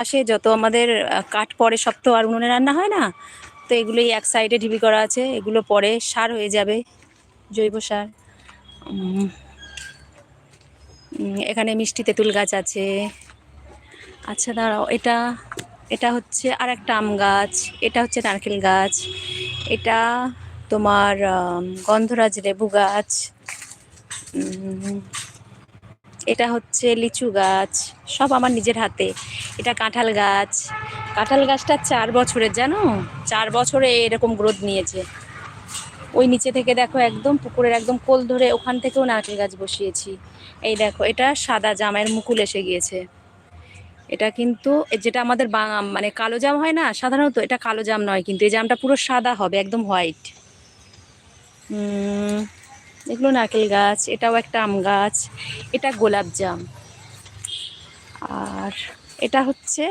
আসে যত আমাদের কাঠ পড়ে সব তো আর উনুনে রান্না হয় না, তো এগুলোই এক সাইডে ঢিবি করা আছে, এগুলো পরে সার হয়ে যাবে, জৈব সার। উম, এখানে মিষ্টি তেঁতুল গাছ আছে। আচ্ছা দাঁড়াও, এটা এটা হচ্ছে আর একটা আম গাছ, এটা হচ্ছে নারকেল গাছ, এটা তোমার গন্ধরাজ লেবু গাছ, উম, এটা হচ্ছে লিচু গাছ, সব আমার নিজের হাতে। এটা কাঁঠাল গাছ, কাঁঠাল গাছটা 4 বছরের, জানো, 4 বছরে এরকম গ্রোথ নিয়েছে। ওই নিচে থেকে দেখো একদম পুকুরের একদম কোল ধরে ওখান থেকেও নারকেল গাছ বসিয়েছি। এই দেখো, এটা সাদা জামের মুকুল এসে গিয়েছে। এটা কিন্তু যেটা আমাদের মানে কালো জাম হয় না সাধারণত, এটা কালো জাম নয়, কিন্তু এই জামটা পুরো সাদা হবে, একদম হোয়াইট। এগুলো নারকেল গাছ, এটাও একটা আম গাছ, এটা গোলাপ জাম, আর এটা হচ্ছে